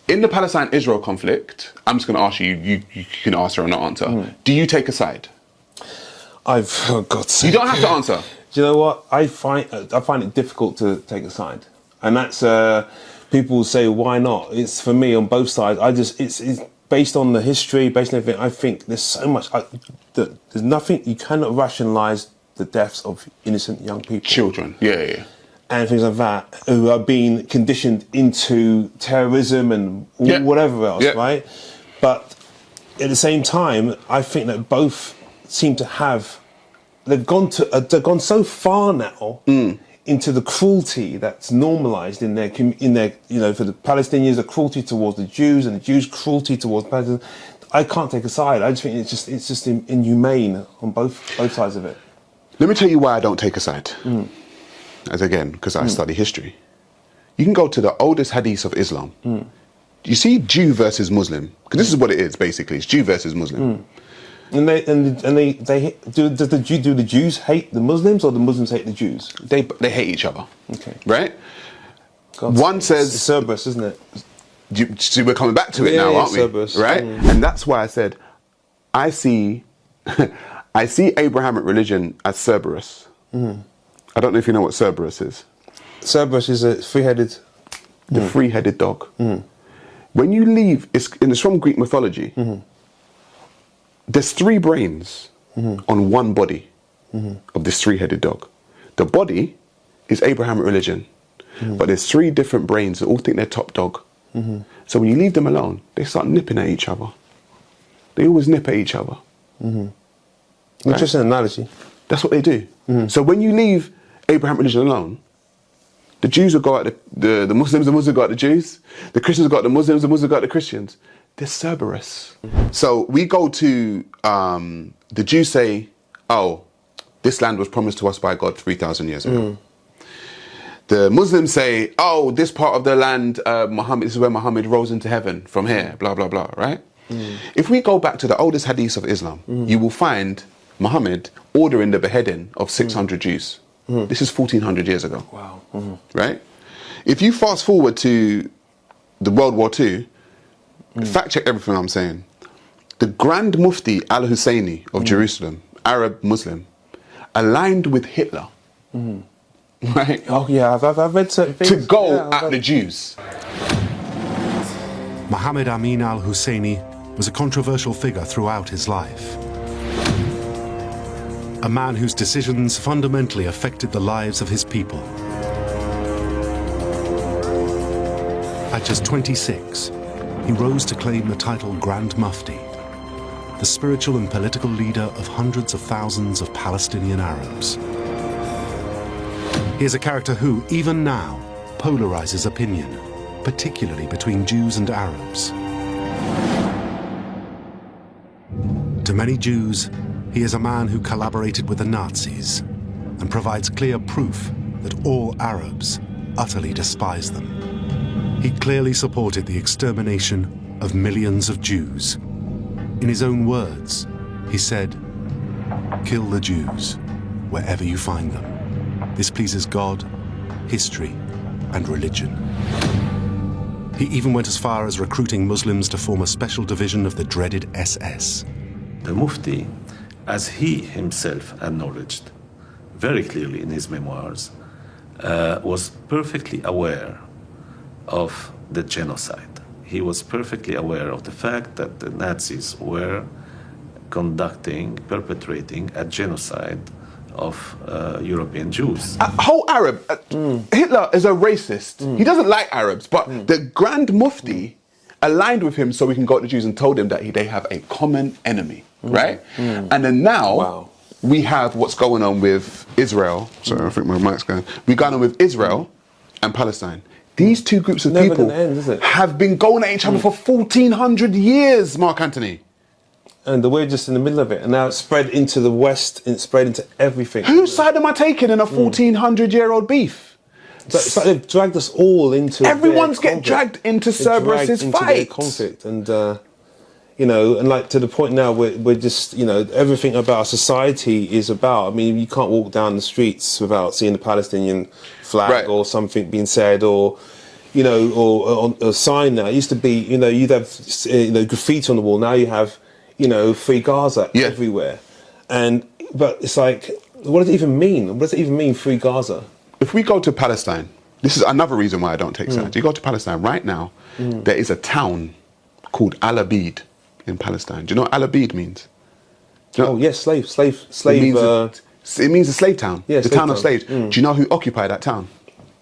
in the Palestine-Israel conflict, I'm just going to ask you, you can answer or not answer. Do you take a side? Oh God's sake. You don't have to answer. Do you know what? I find it difficult to take a side. And that's, people say, why not? It's for me on both sides. It's based on the history, based on everything. I think there's so much, there's nothing, you cannot rationalise the deaths of innocent young people. Children, yeah. And things like that, who are being conditioned into terrorism and whatever else, right? But at the same time, I think that both seem to have, they've gone so far now into the cruelty that's normalised in their, for the Palestinians, the cruelty towards the Jews, and the Jews' cruelty towards Palestinians. I can't take a side. I just think it's just inhumane on both sides of it. Let me tell you why I don't take a side. As again, because I study history. You can go to the oldest hadith of Islam. You see Jew versus Muslim, because this is what it is basically. It's Jew versus Muslim. And do the Jews hate the Muslims, or the Muslims hate the Jews? They hate each other. Okay. Right? God, one says it's Cerberus, isn't it? See, we're coming back to it now, aren't we? Cerberus. Right? And that's why I said I see Abrahamic religion as Cerberus. I don't know if you know what Cerberus is. Cerberus is a three-headed... The three-headed dog. When you leave, it's from Greek mythology. There's three brains on one body of this three-headed dog. The body is Abrahamic religion, but there's three different brains that all think they're top dog. So when you leave them alone, they start nipping at each other. They always nip at each other. Right? Just an analogy. That's what they do. So when you leave Abrahamic religion alone, the Jews will go at the Muslims, the Muslims will go at the Jews, the Christians will go at the Muslims, the Muslims will go at the Christians. They're Cerberus. So we go to, the Jews say, oh, this land was promised to us by God 3,000 years ago. The Muslims say, oh, this part of the land, this is where Muhammad rose into heaven from here, blah, blah, blah, right? If we go back to the oldest hadith of Islam, you will find Muhammad ordering the beheading of 600 Jews. This is 1,400 years ago. Wow. Right? If you fast forward to the World War II, fact check everything I'm saying. The Grand Mufti al-Husseini of Jerusalem, Arab Muslim, aligned with Hitler. Right? Oh yeah, I've read certain things. To go at the Jews. Muhammad Amin al-Husseini was a controversial figure throughout his life. A man whose decisions fundamentally affected the lives of his people. At just 26, he rose to claim the title Grand Mufti, the spiritual and political leader of hundreds of thousands of Palestinian Arabs. He is a character who, even now, polarizes opinion, particularly between Jews and Arabs. To many Jews, he is a man who collaborated with the Nazis and provides clear proof that all Arabs utterly despise them. He clearly supported the extermination of millions of Jews. In his own words, he said, "Kill the Jews wherever you find them. This pleases God, history, and religion." He even went as far as recruiting Muslims to form a special division of the dreaded SS. The Mufti, as he himself acknowledged very clearly in his memoirs, was perfectly aware of the genocide. He was perfectly aware of the fact that the Nazis were perpetrating a genocide of European Jews. Whole Arab, Hitler is a racist. He doesn't like Arabs, but the Grand Mufti aligned with him so we can go to the Jews and told them that they have a common enemy, right? And then now we have what's going on with Israel. Sorry, I think my mic's going. We're going on with Israel and Palestine. These two groups of people have been going at each other for 1,400 years, Mark Anthony. And we're just in the middle of it. And now it's spread into the West and it's spread into everything. Whose side am I taking in a 1,400-year-old beef? It's like they've dragged us all into Everyone's getting dragged into Cerberus's fight. Conflict. And, and like to the point now we're just, everything about our society is about, I mean, you can't walk down the streets without seeing the Palestinian flag or something being said, or, you know, or on a sign now. It used to be, you know, you'd have graffiti on the wall. Now you have, you know, Free Gaza everywhere. But it's like, what does it even mean? What does it even mean, Free Gaza? If we go to Palestine, this is another reason why I don't take sides. You go to Palestine right now, there is a town called Al Abid in Palestine. Do you know what Al Abid means? Yes, slave. It means a slave town. Yeah, the town of slaves. Do you know who occupied that town?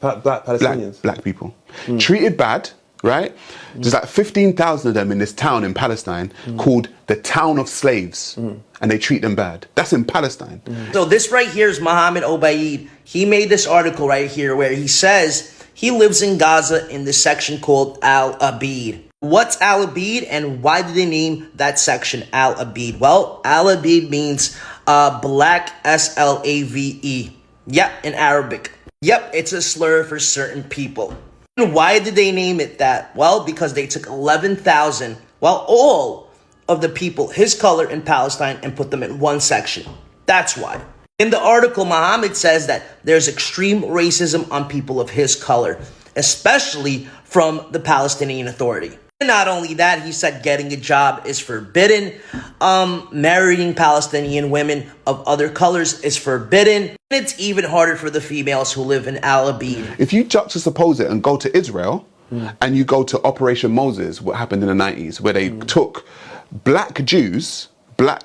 Black Palestinians. Black people. Treated bad, right? There's like 15,000 of them in this town in Palestine called the town of slaves. And they treat them bad. That's in Palestine. So this right here is Mohammed Obaid. He made this article right here where he says he lives in Gaza in this section called Al Abid. What's Al Abid and why did they name that section Al Abid? Well, Al Abid means black, S-L-A-V-E. Yep, in Arabic. Yep, it's a slur for certain people. And why did they name it that? Well, because they took 11,000, all of the people his color in Palestine and put them in one section. That's why. In the article, Muhammad says that there's extreme racism on people of his color, especially from the Palestinian Authority. And not only that, he said getting a job is forbidden. Marrying Palestinian women of other colors is forbidden. And it's even harder for the females who live in Al Abid. If you juxtapose it and go to Israel, and you go to Operation Moses, what happened in the 90s, where they took black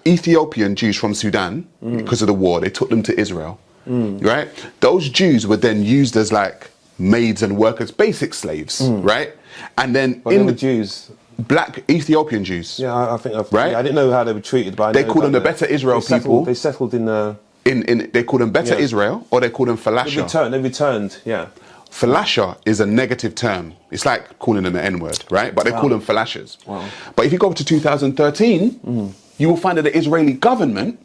Ethiopian Jews from Sudan, because of the war, they took them to Israel, right? Those Jews were then used as like maids and workers, basic slaves, right? And then in the Jews, black Ethiopian Jews. Yeah, I think right. Yeah, I didn't know how they were treated, but they called them the Better Israel people. They settled in they called them Better Israel, or they called them Falasha. They returned. Yeah. Falasha is a negative term. It's like calling them the N-word, right? But they call them falashas. Wow. But if you go to 2013, you will find that the Israeli government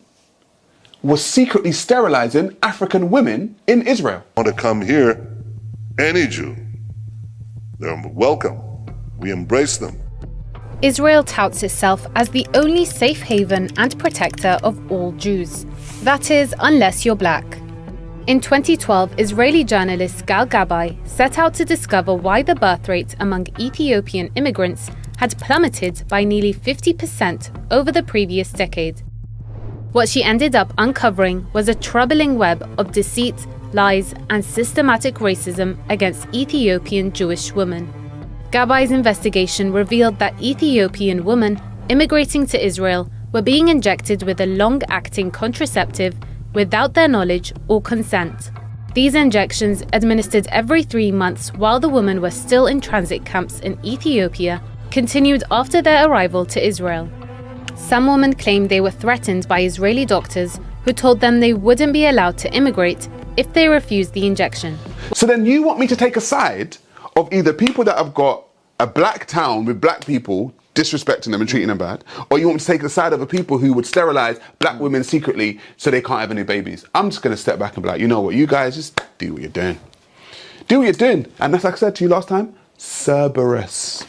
was secretly sterilizing African women in Israel. Want to come here, any Jew, they're welcome. We embrace them. Israel touts itself as the only safe haven and protector of all Jews. That is, unless you're black. In 2012, Israeli journalist Gal Gabay set out to discover why the birth rate among Ethiopian immigrants had plummeted by nearly 50% over the previous decade. What she ended up uncovering was a troubling web of deceit, lies, and systematic racism against Ethiopian Jewish women. Gabay's investigation revealed that Ethiopian women immigrating to Israel were being injected with a long-acting contraceptive without their knowledge or consent. These injections, administered every 3 months while the women were still in transit camps in Ethiopia, continued after their arrival to Israel. Some women claimed they were threatened by Israeli doctors who told them they wouldn't be allowed to immigrate if they refused the injection. So then you want me to take a side of either people that have got a black town with black people disrespecting them and treating them bad, or you want me to take the side of the people who would sterilize black women secretly so they can't have any babies? I'm just going to step back and be like, you know what, you guys just do what you're doing. Do what you're doing. And that's like I said to you last time, Cerberus.